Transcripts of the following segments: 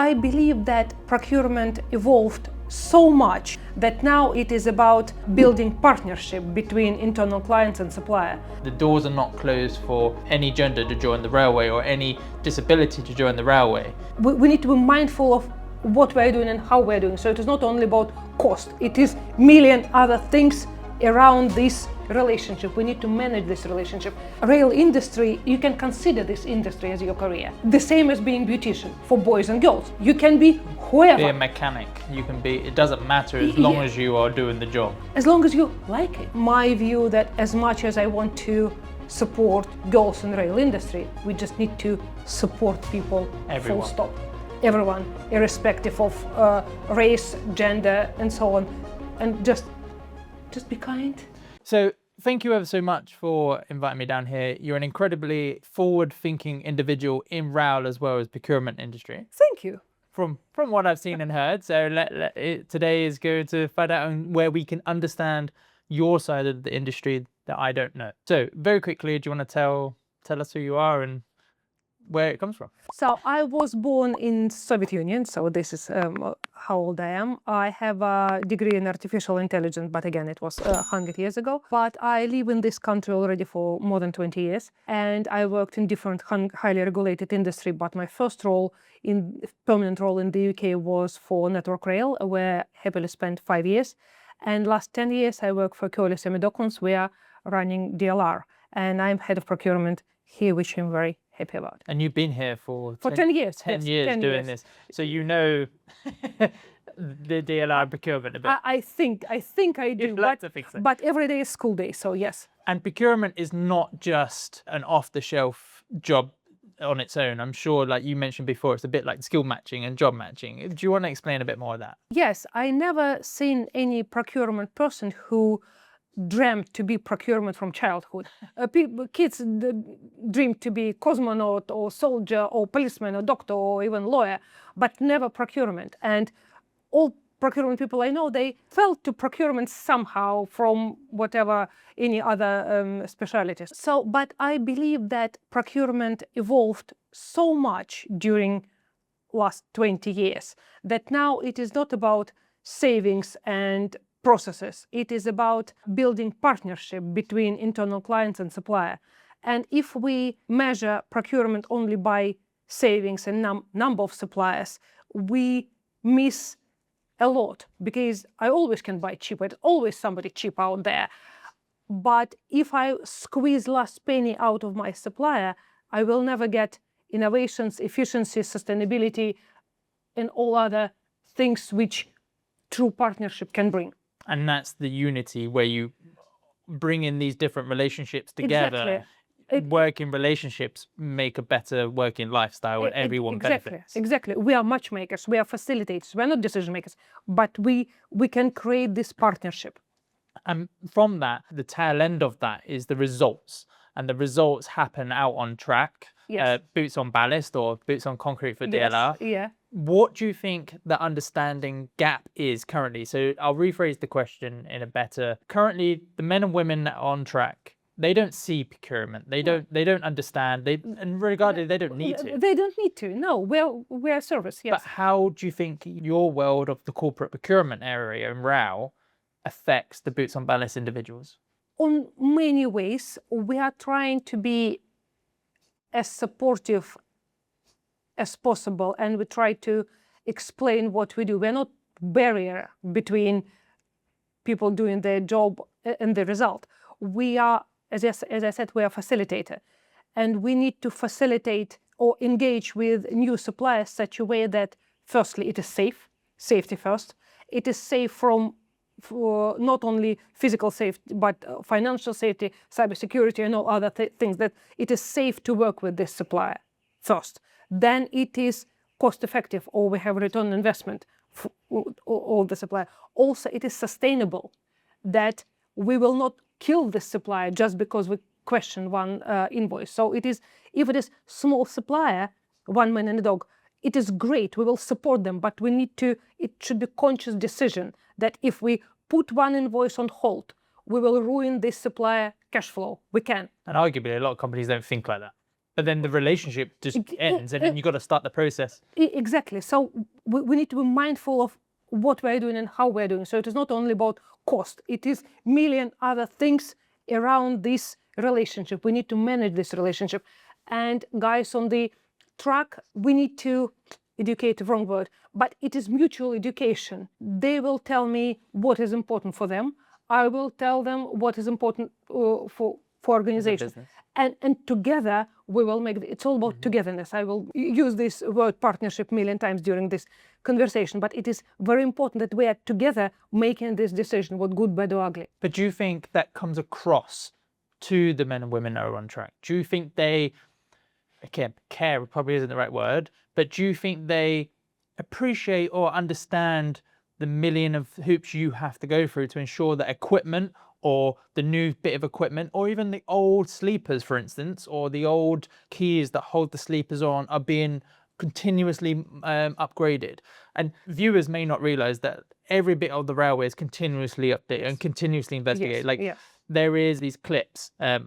I believe that procurement evolved so much that now it is about building partnership between internal clients and supplier. The doors are not closed for any gender to join the railway or any disability to join the railway. We need to be mindful of what we're doing and how we're doing. So it is not only about cost, it is million other things around this relationship. We need to manage this relationship. Rail industry, you can consider this industry as your career. The same as being beautician for boys and girls. You can be whoever. Be a mechanic, you can be, it doesn't matter as long as you are doing the job. As long as you like it. My view that as much as I want to support girls in the rail industry, we just need to support people. Everyone. Full stop. Everyone, irrespective of race, gender, and so on. And just be kind. So thank you ever so much for inviting me down here. You're an incredibly forward-thinking individual in rail as well as procurement industry. Thank you. From what I've seen and heard. So today is going to find out where we can understand your side of the industry that I don't know. So very quickly, do you want to tell us who you are and where it comes from? So I was born in Soviet Union, so this is how old I am. I have a degree in artificial intelligence, but again, it was 100 years ago. But I live in this country already for more than 20 years, and I worked in different highly regulated industry. But my first permanent role in the UK was for Network Rail, where I happily spent 5 years. And last 10 years, I work for 𝗘𝗁𝗪 we are running DLR, and I'm head of procurement here, which I'm very happy about. And you've been here for 10 years. 10 years doing this. So you know the DLR procurement a bit. I think I do. You'd like to think so. But every day is school day, so yes. And procurement is not just an off-the-shelf job on its own. I'm sure, like you mentioned before, it's a bit like skill matching and job matching. Do you want to explain a bit more of that? Yes, I never seen any procurement person who dreamt to be procurement from childhood. Kids dream to be cosmonaut or soldier or policeman or doctor or even lawyer, but never procurement. And all procurement people I know, they fell to procurement somehow from whatever any other specialties. So, but I believe that procurement evolved so much during last 20 years that now it is not about savings and processes. It is about building partnership between internal clients and supplier. And if we measure procurement only by savings and number of suppliers, we miss a lot, because I always can buy cheaper. There's always somebody cheap out there. But if I squeeze last penny out of my supplier, I will never get innovations, efficiency, sustainability, and all other things which true partnership can bring. And that's the unity where you bring in these different relationships together. Exactly. Working relationships make a better working lifestyle and everyone benefits. Exactly. We are matchmakers, we are facilitators, we are not decision makers, but we can create this partnership. And from that, the tail end of that is the results. And the results happen out on track, Yes. boots on ballast or boots on concrete for DLR. Yes. Yeah. What do you think the understanding gap is currently? So I'll rephrase the question in a better. Currently, the men and women that are on track, they don't see procurement. They don't understand. And regardless, they don't need to. They don't need to. No, we're a service. Yes. But how do you think your world of the corporate procurement area in RAL affects the boots on ballast individuals? On many ways, we are trying to be as supportive as possible, and we try to explain what we do. We're not barrier between people doing their job and the result. We are, as I said, we are facilitator, and we need to facilitate or engage with new suppliers such a way that, firstly, it is safe, safety first. It is safe for not only physical safety, but financial safety, cybersecurity, and all other things, that it is safe to work with this supplier first. Then it is cost effective, or we have return on investment for all the supplier. Also, it is sustainable, that we will not kill this supplier just because we question one invoice. So it is, if it is small supplier, one man and a dog, it is great, we will support them, but we need to, it should be conscious decision that if we put one invoice on hold, we will ruin this supplier cash flow. We can. And arguably, a lot of companies don't think like that. But then the relationship just ends, and then you got to start the process. Exactly. So we need to be mindful of what we're doing and how we're doing. So it is not only about cost. It is million other things around this relationship. We need to manage this relationship. And guys on the track, we need to educate, wrong word, but it is mutual education. They will tell me what is important for them. I will tell them what is important for organization. And together we will make it's all about togetherness. I will use this word partnership a million times during this conversation, but it is very important that we are together making this decision, what good, bad, or ugly. But do you think that comes across to the men and women that are on track? Do you think they, again, care probably isn't the right word, but do you think they appreciate or understand the million of hoops you have to go through to ensure that equipment or the new bit of equipment, or even the old sleepers, for instance, or the old keys that hold the sleepers on are being continuously upgraded? And viewers may not realize that every bit of the railway is continuously updated and continuously investigated. There is these clips, I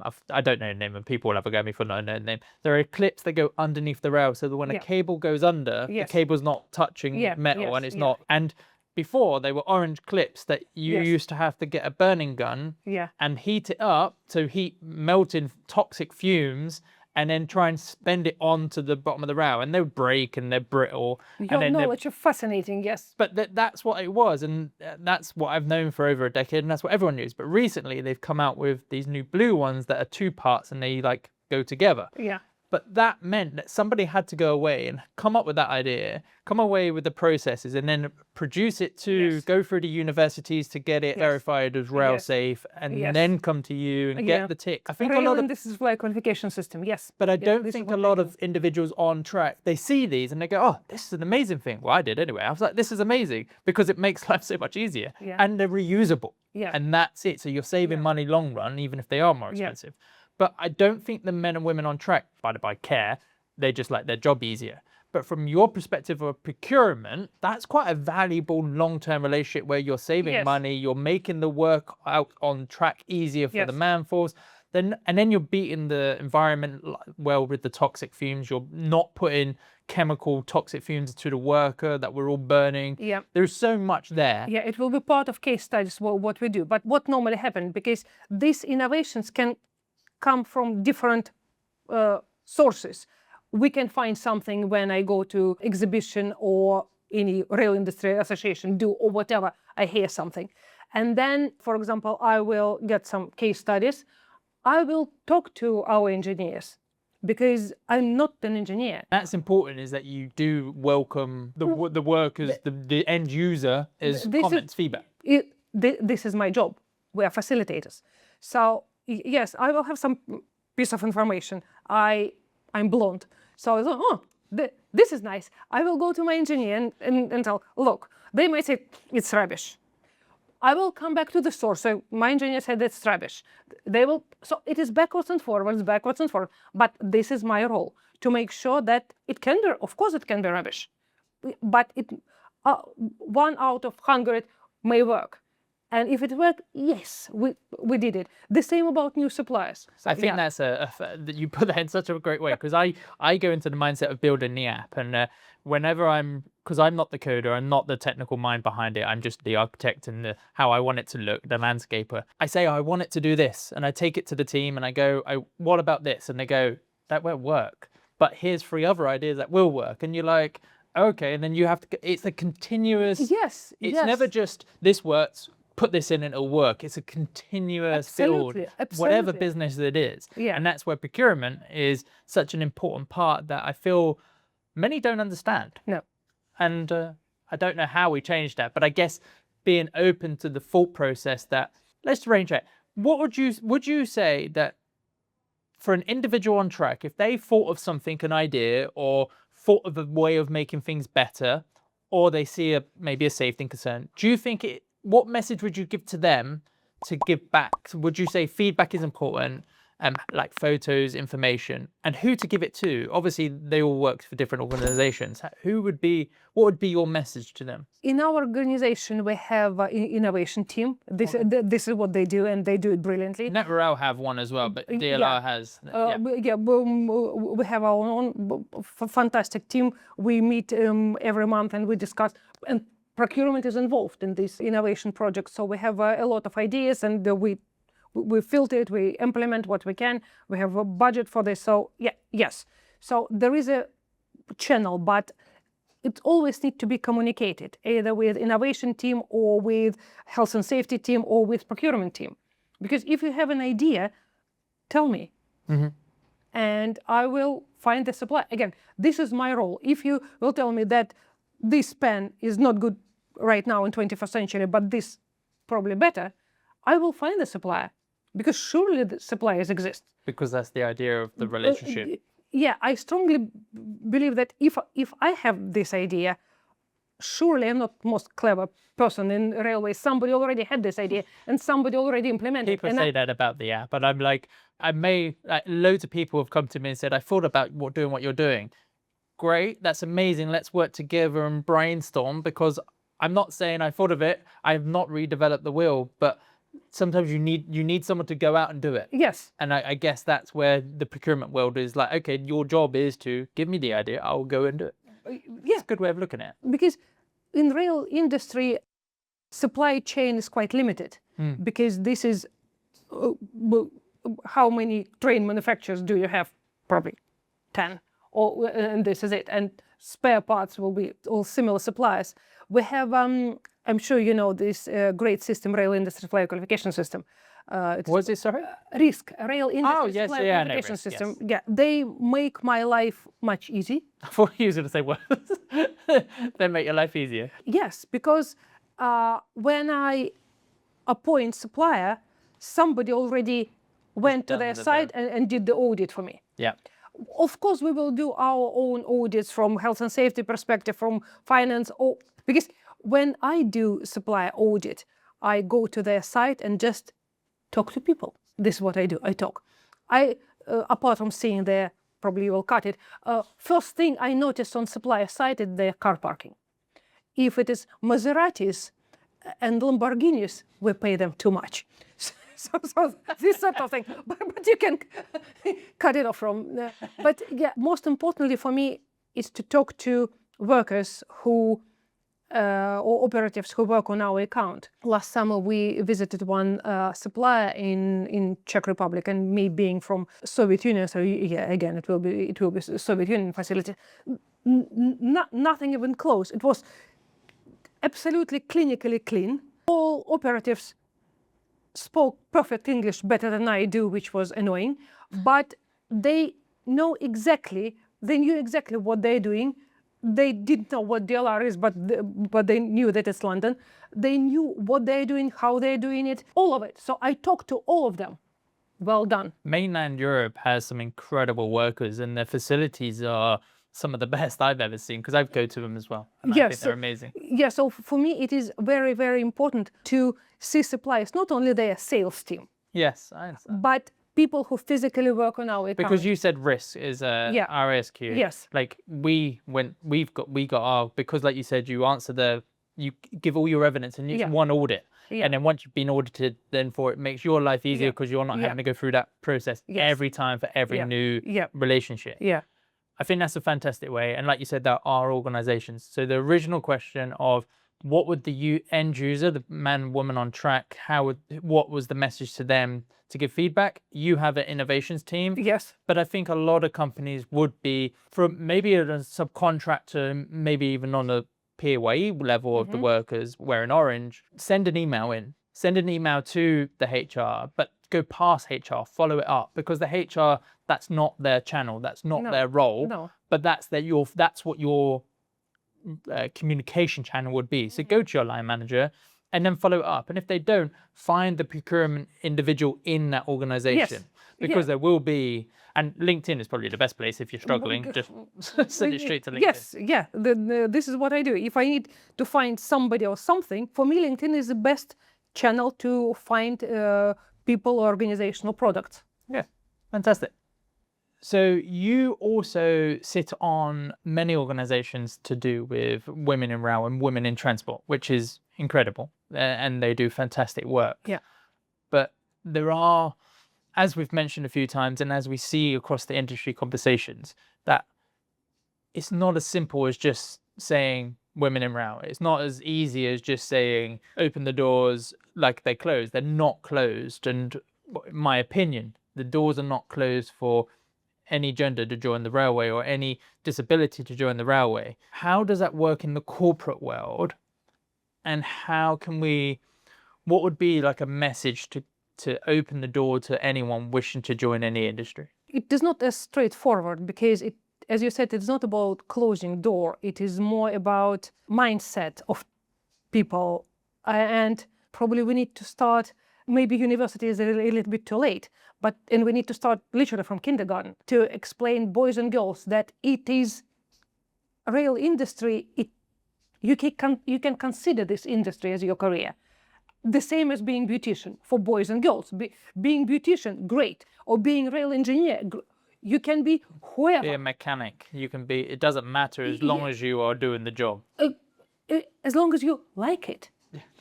don't know the name, and people will have a go at me for not knowing the name. There are clips that go underneath the rail, so that when a cable goes under, the cable's not touching metal, and it's not. And before, they were orange clips that you used to have to get a burning gun and heat it up to heat melting toxic fumes, and then try and spend it onto the bottom of the rail, and they would break and they're brittle. Your knowledge is fascinating, yes. But that's what it was, and that's what I've known for over a decade, and that's what everyone knows. But recently, they've come out with these new blue ones that are 2 parts, and they like go together. But that meant that somebody had to go away and come up with that idea, come away with the processes, and then produce it to go through the universities to get it verified as rail safe, and then come to you and get the tick. I think a lot of this is like qualification system, yes. But I don't think a lot of individuals on track, they see these and they go, oh, this is an amazing thing. Well, I did anyway. I was like, this is amazing because it makes life so much easier, and they're reusable, and that's it. So you're saving money long run, even if they are more expensive. But I don't think the men and women on track, by care, they just like their job easier. But from your perspective of procurement, that's quite a valuable long-term relationship where you're saving money, you're making the work out on track easier for the man force. And then you're beating the environment well with the toxic fumes. You're not putting chemical toxic fumes to the worker that we're all burning. There's so much there. It will be part of case studies, what we do. But what normally happens, because these innovations can come from different sources. We can find something when I go to exhibition or any rail industry association or whatever, I hear something. And then, for example, I will get some case studies. I will talk to our engineers because I'm not an engineer. That's important, is that you do welcome the workers, the end user as comments, feedback. This is my job. We are facilitators. So yes, I will have some piece of information. I'm blonde. So I thought, oh, this is nice. I will go to my engineer and tell, look, they might say it's rubbish. I will come back to the source. So my engineer said it's rubbish. They will, so it is backwards and forwards. But this is my role, to make sure that it can be, of course it can be rubbish, but 1 out of 100 may work. And if it worked, yes, we did it. The same about new suppliers. So, I think that's you put that in such a great way, because I go into the mindset of building the app, and whenever because I'm not the coder, I'm not the technical mind behind it, I'm just the architect and how I want it to look, the landscaper. I say, I want it to do this, and I take it to the team and I go, what about this? And they go, that won't work, but here's 3 other ideas that will work. And you're like, okay, and then you have to, it's a continuous, it's never just this works, put this in and it'll work. It's a continuous build, whatever business it is. And that's where procurement is such an important part that I feel many don't understand. No. And I don't know how we change that, but I guess being open to the thought process that, let's range it. What would you say that for an individual on track, if they thought of something, an idea, or thought of a way of making things better, or they see maybe a safety concern, do you think what message would you give to them to give back? Would you say feedback is important, like photos, information, and who to give it to. Obviously, they all work for different organizations. What would be your message to them? In our organization, we have an innovation team. This is what they do, and they do it brilliantly. 𝗏𝗏 have one as well, but DLR has. We have our own fantastic team. We meet every month and we discuss. And procurement is involved in this innovation project, so we have a lot of ideas, and we filter it, we implement what we can. We have a budget for this, so yes. So there is a channel, but it always needs to be communicated, either with innovation team or with health and safety team or with procurement team. Because if you have an idea, tell me. And I will find the supplier. Again, this is my role. If you will tell me that this pen is not good right now in 21st century, but this probably better, I will find the supplier, because surely the suppliers exist. Because that's the idea of the relationship. Yeah, I strongly believe that if I have this idea, surely I'm not the most clever person in railways. Somebody already had this idea and somebody already implemented it. People say that about the app, but I'm like, loads of people have come to me and said, I thought about doing what you're doing. Great, that's amazing. Let's work together and brainstorm, because I'm not saying I thought of it. I have not redeveloped the wheel, but sometimes you need someone to go out and do it. Yes. And I guess that's where the procurement world is like, okay, your job is to give me the idea, I'll go and do it. Yeah. It's a good way of looking at it. Because in rail industry, supply chain is quite limited, because this is, how many train manufacturers do you have? Probably 10. And this is it. And spare parts will be all similar suppliers. We have, I'm sure you know this great system, Rail Industry Supplier Qualification System. What's it, sorry? RISQS, Rail Industry Supplier Qualification System. Yes. Yeah, they make my life much easier. I thought you were going to say, well, they make your life easier. Yes, because when I appoint supplier, somebody already went to their site and did the audit for me. Yeah. Of course, we will do our own audits from health and safety perspective, from finance, because when I do supplier audit, I go to their site and just talk to people. This is what I do. I talk. Apart from seeing their, probably you will cut it, first thing I noticed on supplier site is their car parking. If it is Maseratis and Lamborghinis, we pay them too much. So this sort of thing, but you can cut it off from. But yeah, most importantly for me is to talk to workers who, or operatives who work on our account. Last summer we visited one supplier in Czech Republic, and me being from Soviet Union, so yeah, again it will be Soviet Union facility. Nothing even close. It was absolutely clinically clean. All operatives spoke perfect English, better than I do, which was annoying, but they knew exactly what they're doing. They didn't know what DLR is, but they knew that it's London. They knew what they're doing, how they're doing it, all of it. So I talked to all of them. Well done. Mainland Europe has some incredible workers, and their facilities are some of the best I've ever seen, because I go to them as well. And I think they're amazing. Yeah, so for me, it is very, very important to see suppliers, not only their sales team. Yes, I understand. But people who physically work on our account. Because you said RISQS is RISQ. Yes. Like we got our, because like you said, you give all your evidence and it's one audit. Yeah. And then once you've been audited, then it makes your life easier, because you're not having to go through that process every time for every new relationship. Yeah. I think that's a fantastic way. And like you said, there are organizations. So the original question of what would the end user, the man, woman on track, what was the message to them to give feedback? You have an innovations team. Yes. But I think a lot of companies would be, from maybe a subcontractor, maybe even on a PAYE level of the workers wearing orange, send an email in. Send an email to the HR, but go past HR, follow it up, because the HR, that's not their channel, that's not their role, but that's what your communication channel would be. So go to your line manager and then follow it up. And if they don't, find the procurement individual in that organization, because there will be, and LinkedIn is probably the best place if you're struggling, just send it straight to LinkedIn. Yes, yeah, this is what I do. If I need to find somebody or something, for me, LinkedIn is the best channel to find people or organizational products. Yeah. Fantastic. So you also sit on many organizations to do with women in rail and women in transport, which is incredible. And they do fantastic work. Yeah. But there are, as we've mentioned a few times, and as we see across the industry conversations, that it's not as simple as just saying women in rail. It's not as easy as just saying open the doors like they're closed. They're not closed. And in my opinion, the doors are not closed for any gender to join the railway or any disability to join the railway. How does that work in the corporate world? And how can we, what would be like a message to open the door to anyone wishing to join any industry? It is not as straightforward because it, as you said, it's not about closing door. It is more about mindset of people. And probably we need to start, maybe university is a little bit too late, and we need to start literally from kindergarten to explain boys and girls that it is a real industry. You can consider this industry as your career. The same as being beautician for boys and girls. Being beautician, great. Or being rail engineer, you can be whoever. Be a mechanic. You can be, it doesn't matter as long as you are doing the job. As long as you like it,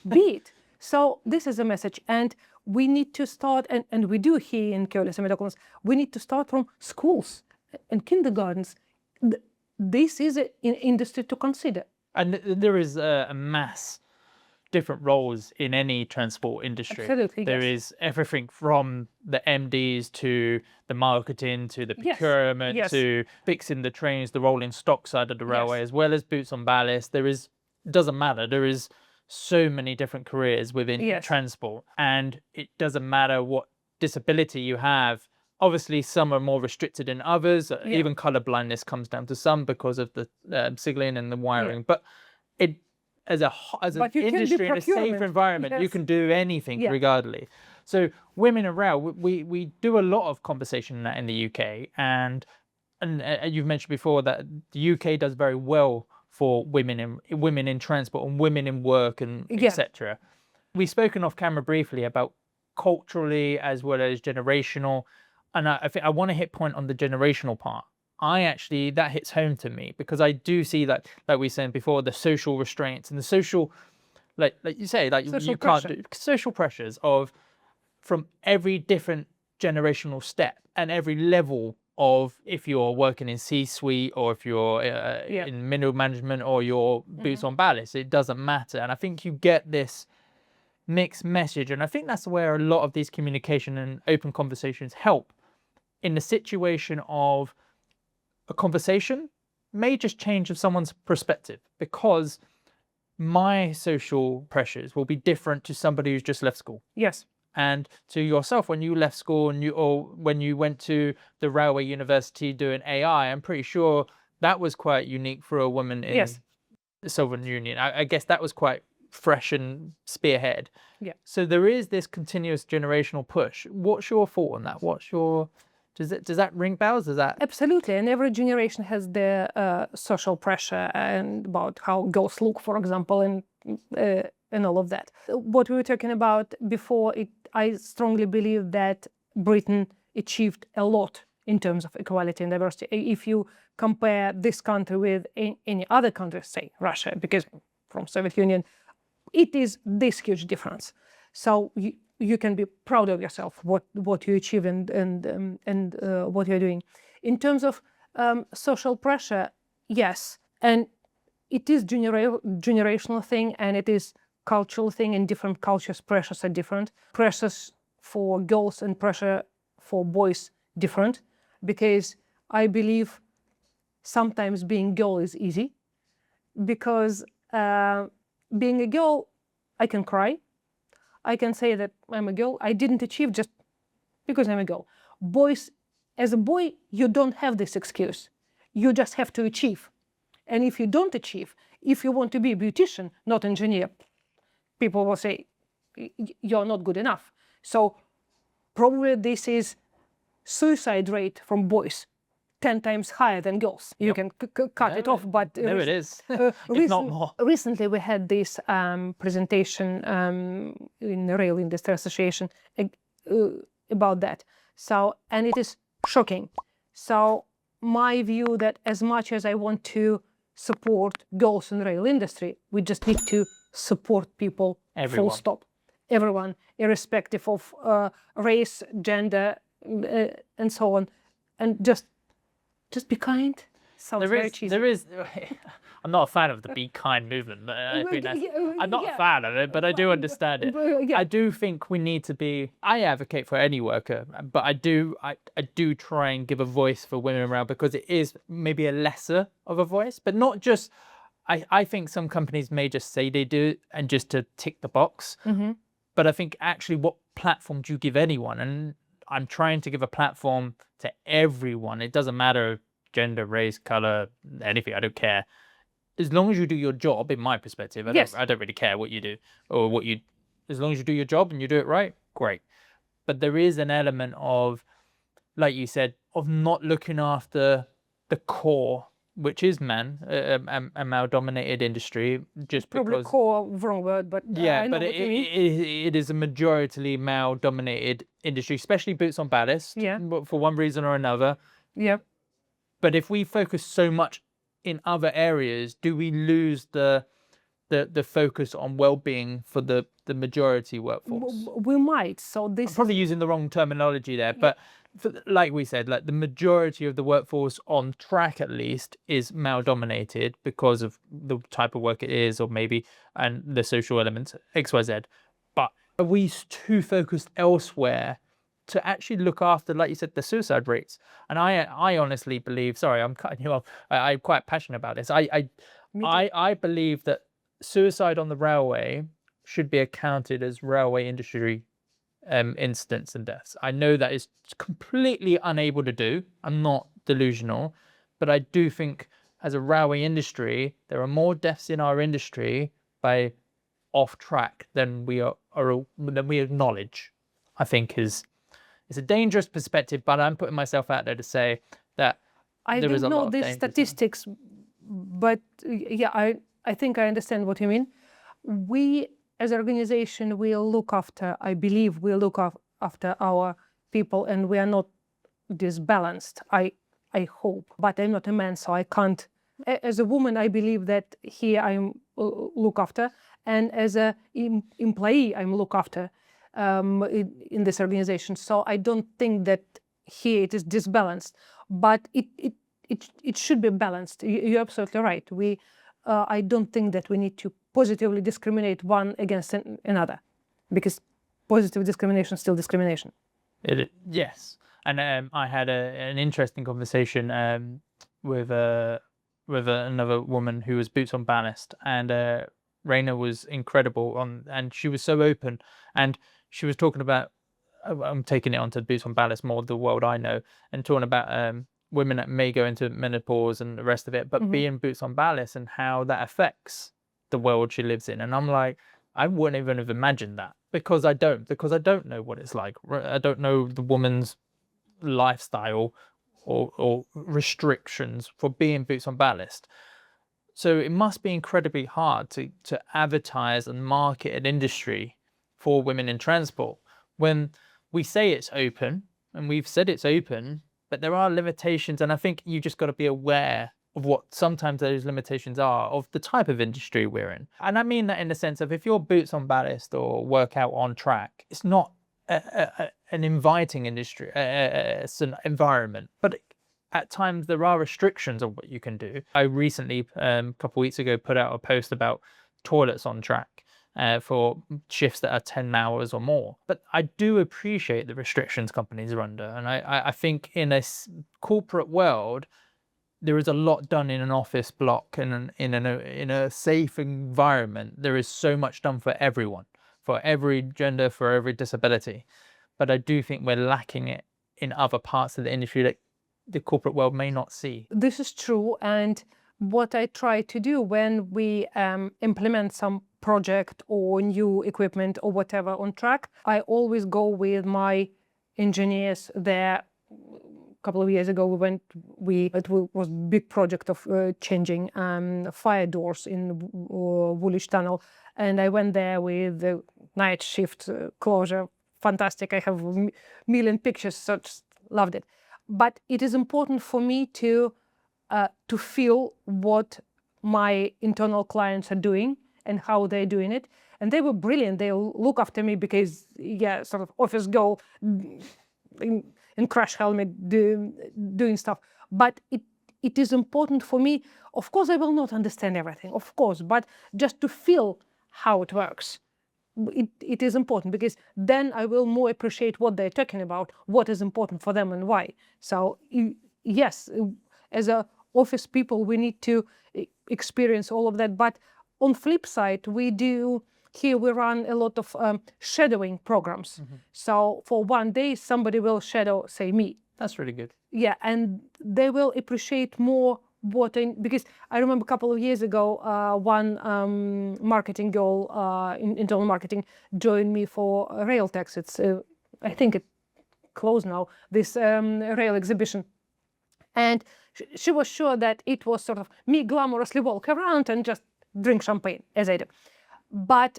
be it. So this is a message. And we need to start, and we do here in 𝗘𝗆 we need to start from schools and kindergartens. This is an industry to consider. And there is a mass different roles in any transport industry. Absolutely, There is everything from the MDs to the marketing to the procurement to fixing the trains, the rolling stock side of the railway, as well as boots on ballast. There is, it doesn't matter. There is so many different careers within transport, and it doesn't matter what disability you have. Obviously, some are more restricted than others. Even color blindness comes down to some because of the signaling and the wiring. But it, as an industry in a safe environment, you can do anything regardless. So women in rail, we do a lot of conversation in that in the UK, and you've mentioned before that the UK does very well for women in transport and women in work and etc. We've spoken off camera briefly about culturally as well as generational, and I think I want to hit point on the generational part. That hits home to me because I do see that, like we were saying before, the social restraints and the social, like you say, like you can't do social pressures from every different generational step and every level of, if you're working in C-suite or if you're in middle management or you're boots on ballast, it doesn't matter. And I think you get this mixed message, and I think that's where a lot of these communication and open conversations help. In the situation of a conversation may just change of someone's perspective, because my social pressures will be different to somebody who's just left school. Yes. And to yourself, when you left school or when you went to the railway university doing AI, I'm pretty sure that was quite unique for a woman in the Soviet Union. I guess that was quite fresh and spearhead. Yeah. So there is this continuous generational push. What's your thought on that? Does that ring bells? Does that? Absolutely, and every generation has their social pressure and about how girls look, for example, and all of that. What we were talking about before, I strongly believe that Britain achieved a lot in terms of equality and diversity. If you compare this country with any other country, say Russia, because from Soviet Union, it is this huge difference. So you can be proud of yourself, what you achieve and what you're doing. In terms of social pressure, yes, and it is generational thing, and it is cultural thing. In different cultures, pressures are different. Pressures for girls and pressure for boys different, because I believe sometimes being girl is easy, because being a girl, I can cry. I can say that I'm a girl. I didn't achieve just because I'm a girl. Boys, as a boy, you don't have this excuse. You just have to achieve. And if you don't achieve, if you want to be a beautician, not engineer, people will say, you're not good enough. So probably this is suicide rate from boys 10 times higher than girls. You can cut it off, but no, it is. If not more. Recently, we had this presentation in the Rail Industry Association about that. So, and it is shocking. So my view that as much as I want to support girls in the rail industry, we just need to support people, full stop. Everyone, irrespective of race, gender, and so on. And just be kind. Sounds very cheesy. There is. I'm not a fan of the be kind movement. I think I'm not a fan of it, but I do understand it. I do think we need to be. I advocate for any worker, but I do try and give a voice for women around, because it is maybe a lesser of a voice, but not just. I think some companies may just say they do and just to tick the box. But I think actually, what platform do you give anyone? And I'm trying to give a platform to everyone. It doesn't matter gender, race, color, anything. I don't care. As long as you do your job, in my perspective, I don't really care what you do or as long as you do your job and you do it right, great. But there is an element of, like you said, of not looking after the core, which is a male-dominated industry, just probably because core, wrong word, but yeah, I know but what you mean. it is a majority male-dominated industry, especially boots on ballast. Yeah. For one reason or another. Yeah. But if we focus so much in other areas, do we lose the focus on well-being for the majority workforce? We might. So this. I'm probably using the wrong terminology there, but like we said, like the majority of the workforce on track, at least, is male-dominated because of the type of work it is, or maybe and the social elements XYZ. But are we too focused elsewhere to actually look after, like you said, the suicide rates? And I honestly believe. Sorry, I'm cutting you off. I'm quite passionate about this. I believe that suicide on the railway should be accounted as railway industry incidents and deaths. I know that is completely unable to do. I'm not delusional, but I do think as a railway industry, there are more deaths in our industry by off track than we acknowledge. I think it's a dangerous perspective, but I'm putting myself out there to say that there is a lot of I don't know the statistics, but yeah, I think I understand what you mean. We, as an organization, will look after, I believe we'll look after our people, and we are not disbalanced, I hope. But I'm not a man, so I can't. As a woman, I believe that here I'm look after, and as an employee, I'm look after in this organization. So I don't think that here it is disbalanced, but it should be balanced. You're absolutely right. I don't think that we need to positively discriminate one against another, because positive discrimination is still discrimination. Yes, and I had an interesting conversation with another woman who was boots on ballast, and Raina was incredible and she was so open, and she was talking about. I'm taking it onto boots on ballast more, the world I know, and talking about women that may go into menopause and the rest of it, but being boots on ballast and how that affects the world she lives in. And I'm like, I wouldn't even have imagined that, because I don't know what it's like. I don't know the woman's lifestyle or restrictions for being boots on ballast. So it must be incredibly hard to advertise and market an industry for women in transport when we say it's open, and we've said it's open, but there are limitations. And I think you just got to be aware of what sometimes those limitations are of the type of industry we're in. And I mean that in the sense of, if you're boots on ballast or work out on track, it's not an inviting industry, it's an environment. But at times there are restrictions on what you can do. I recently, a couple of weeks ago, put out a post about toilets on track for shifts that are 10 hours or more. But I do appreciate the restrictions companies are under. And I think in a corporate world, there is a lot done in an office block and in a safe environment. There is so much done for everyone, for every gender, for every disability. But I do think we're lacking it in other parts of the industry that the corporate world may not see. This is true. And what I try to do when we implement some project or new equipment or whatever on track, I always go with my engineers there. A couple of years ago, it was a big project of changing fire doors in Woolwich Tunnel, and I went there with the night shift closure fantastic. I have a million pictures, so just loved it. But it is important for me to feel what my internal clients are doing and how they're doing it. And they were brilliant. They look after me because, yeah, sort of office girl in crash helmet doing stuff. But it is important for me. Of course, I will not understand everything, of course, but just to feel how it works. It is important because then I will more appreciate what they're talking about, what is important for them and why. So yes, as a office people, we need to experience all of that. But on flip side, we run a lot of shadowing programs. So for one day, somebody will shadow, say, me. That's really good. Yeah, and they will appreciate more because I remember a couple of years ago, one marketing girl in internal marketing joined me for Rail Tax. It's I think it closed now, this rail exhibition. And she was sure that it was sort of me glamorously walk around and just drink champagne, as I do. But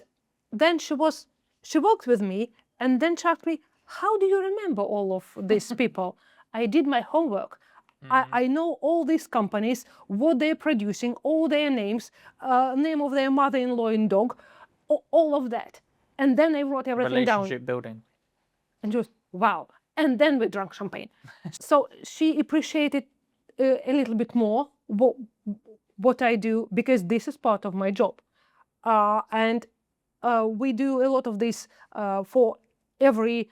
then she walked with me, and then she asked me, how do you remember all of these people? I did my homework. I know all these companies, what they're producing, all their names, name of their mother-in-law and dog, all of that. And then I wrote everything down. Relationship building. And she was, wow. And then we drank champagne. So she appreciated a little bit more what I do, because this is part of my job. And we do a lot of this for every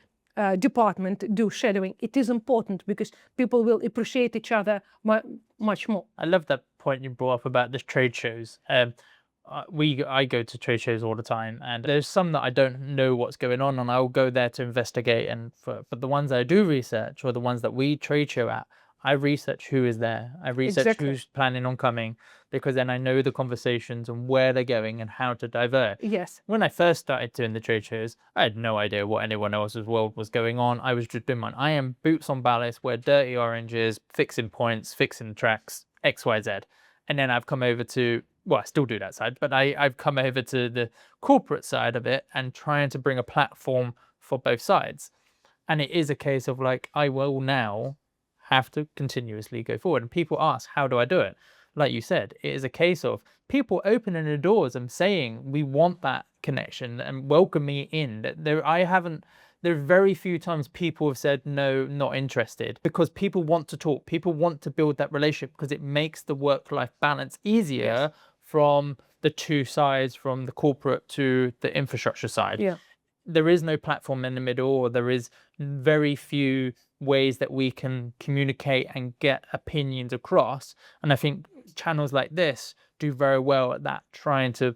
department, do shadowing. It is important because people will appreciate each other much more. I love that point you brought up about the trade shows. I go to trade shows all the time, and there's some that I don't know what's going on, and I'll go there to investigate. But the ones that I do research, or the ones that we trade show at, I research who is there. I research who's planning on coming, because then I know the conversations and where they're going and how to divert. Yes. When I first started doing the trade shows, I had no idea what anyone else's world was going on. I was just doing mine. I am boots on ballast, wear dirty oranges, fixing points, fixing tracks, X, Y, Z. And then I've come over to, well, I still do that side, but I've come over to the corporate side of it and trying to bring a platform for both sides. And it is a case of like, I will now have to continuously go forward. And people ask, how do I do it? Like you said, it is a case of people opening the doors and saying, we want that connection and welcome me in. There are very few times people have said, no, not interested, because people want to talk. People want to build that relationship because it makes the work-life balance easier from the two sides, from the corporate to the infrastructure side. Yeah. There is no platform in the middle, or there is very few ways that we can communicate and get opinions across. And I think channels like this do very well at that, trying to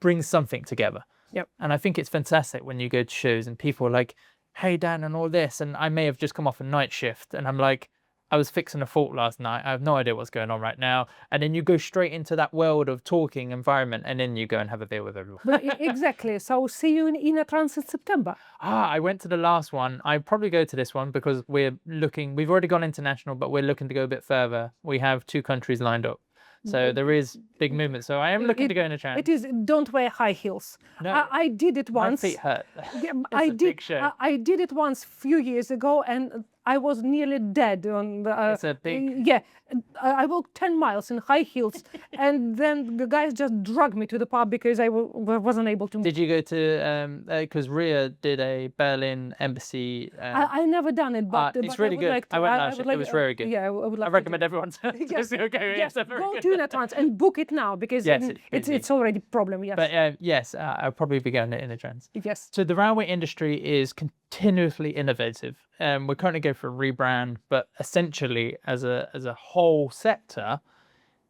bring something together. Yep. And I think it's fantastic when you go to shows and people are like, hey, Dan, and all this. And I may have just come off a night shift and I'm like, I was fixing a fault last night. I have no idea what's going on right now. And then you go straight into that world of talking environment, and then you go and have a beer with everyone. Exactly. So see you in Inner Transit September. I went to the last one. I'd probably go to this one because we've already gone international, but we're looking to go a bit further. We have 2 countries lined up. So there is big movement. So I am looking to go in a chance. It is, don't wear high heels. No, I did it once. My feet hurt. Yeah, Big show. I did it once a few years ago, and I was nearly dead on the. It's a big. Yeah, I walked 10 miles in high heels, and then the guys just dragged me to the pub because I wasn't able to. Did you go to? Because Ria did a Berlin embassy. I never done it, but it's really good. I went last year. It was very good. Yeah, I would like. I recommend everyone to Yes, go. yes, go to Inner Transit and book it now because it's already a problem. Yes. But yes, I'll probably be going to Inner Trans. Yes. So the railway industry is continuously innovative. We're currently going for a rebrand, but essentially as a whole sector,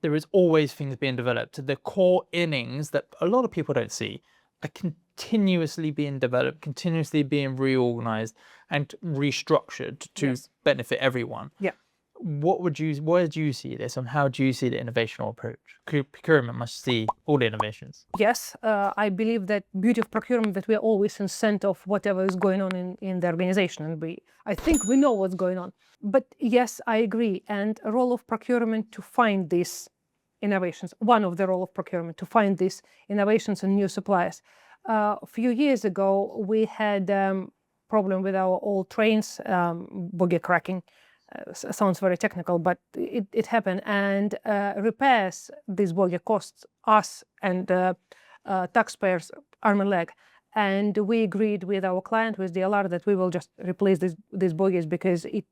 there is always things being developed. The core innings that a lot of people don't see are continuously being developed, continuously being reorganized and restructured to benefit everyone. Yeah. Where do you see this, and how do you see the innovational approach? Procurement must see all the innovations. Yes, I believe that beauty of procurement, that we're always in center of whatever is going on in the organization, and I think we know what's going on. But yes, I agree. And a role of procurement to find these innovations, one of the role of procurement to find these innovations and new suppliers. A few years ago, we had problem with our old trains, bogie cracking. Sounds very technical, but it happened. And repairs this bogie costs us and taxpayers arm and leg. And we agreed with our client, with DLR, that we will just replace these bogies because it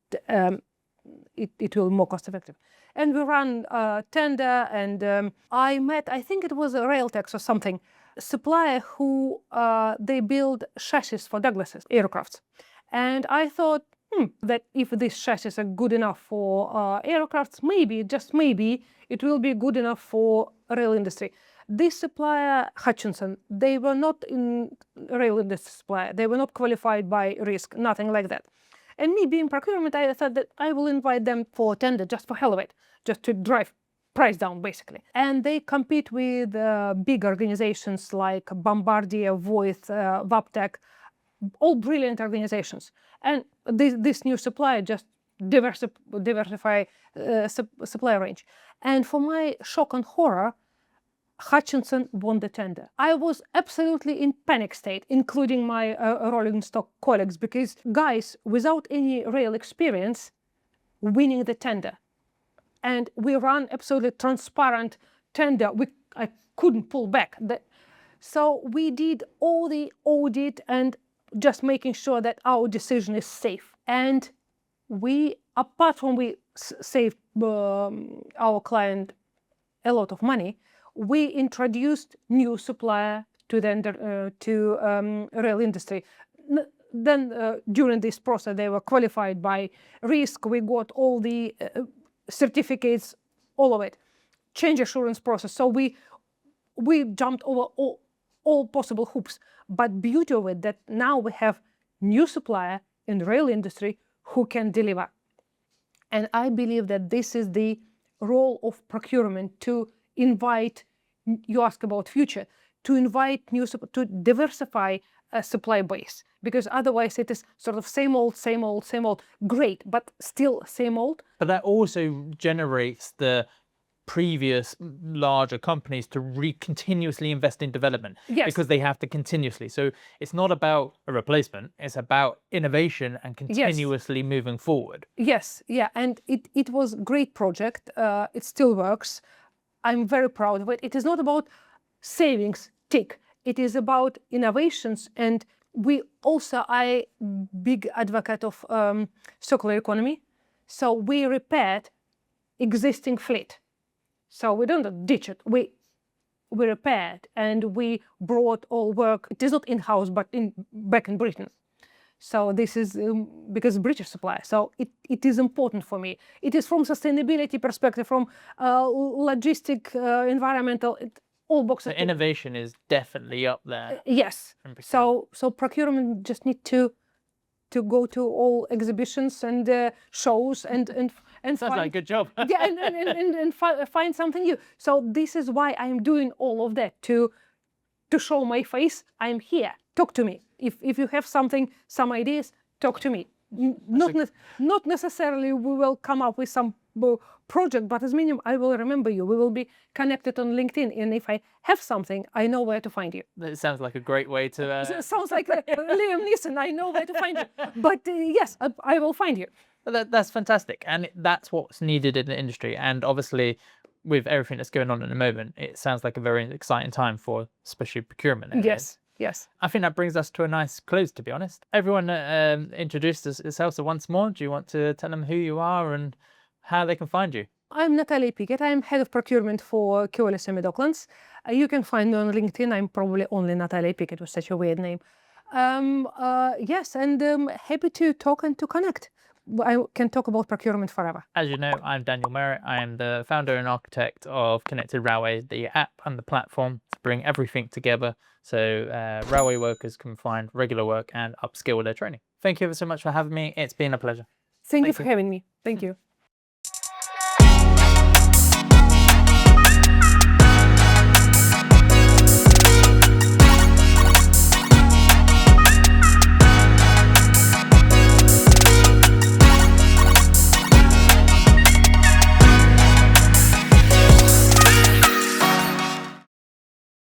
will be more cost effective. And we ran a tender, and I met, I think it was a Railtex or something, supplier who they build chassis for Douglas's aircrafts. And I thought that if these chassis are good enough for aircrafts, maybe, just maybe, it will be good enough for rail industry. This supplier, Hutchinson, they were not in rail industry supplier. They were not qualified by RISQS, nothing like that. And me being procurement, I thought that I will invite them for a tender just for hell of it, just to drive price down, basically. And they compete with big organizations like Bombardier, Voith, Wabtec, all brilliant organizations. And this new supplier just diversify supply range. And for my shock and horror, Hutchinson won the tender. I was absolutely in panic state, including my rolling stock colleagues, because guys without any rail experience winning the tender. And we ran absolutely transparent tender. I couldn't pull back. So we did all the audit and just making sure that our decision is safe. And we, apart from we saved our client a lot of money, we introduced new supplier to the rail industry. Then during this process, they were qualified by RISQS. We got all the certificates, all of it, change assurance process. So we jumped over all possible hoops. But beauty of it that now we have new supplier in the rail industry who can deliver. And I believe that this is the role of procurement, to invite, you ask about future, to invite new, to diversify a supply base, because otherwise it is sort of same old, great, but still same old. But that also generates the previous larger companies to continuously invest in development, yes, because they have to continuously. So it's not about a replacement, it's about innovation and continuously moving forward. Yes, yeah, and it was a great project. It still works. I'm very proud of it. It is not about savings, tick. It is about innovations, and we also are big advocate of circular economy. So we repaired existing fleet. So we don't ditch it. We repaired and we brought all work. It is not in-house, but back in Britain. So this is because British supplier. So it is important for me. It is from sustainability perspective, from logistic, environmental, all boxes. The innovation is definitely up there. Yes. So procurement just need to go to all exhibitions and shows and sounds like a good job. Yeah, and find something new. So this is why I'm doing all of that, to show my face. I'm here. Talk to me. If you have something, some ideas, talk to me. Not necessarily we will come up with some project, but as minimum I will remember you. We will be connected on LinkedIn, and if I have something, I know where to find you. That sounds like a great way to. Sounds like Liam Neeson. I know where to find you. But yes, I will find you. That's fantastic, and that's what's needed in the industry. And obviously, with everything that's going on at the moment, it sounds like a very exciting time for especially procurement areas. Yes. Yes. I think that brings us to a nice close, to be honest. Everyone introduced themselves once more. Do you want to tell them who you are and how they can find you? I'm Natalia Pickett. I'm head of procurement for 𝗘𝗆 Docklands. You can find me on LinkedIn. I'm probably only Natalia Pickett with such a weird name. Yes, and happy to talk and to connect. I can talk about procurement forever. As you know, I'm Daniel Merritt. I am the founder and architect of Connected Railway, the app and the platform to bring everything together so railway workers can find regular work and upskill their training. Thank you ever so much for having me. It's been a pleasure. Thank you for having me. Thank you.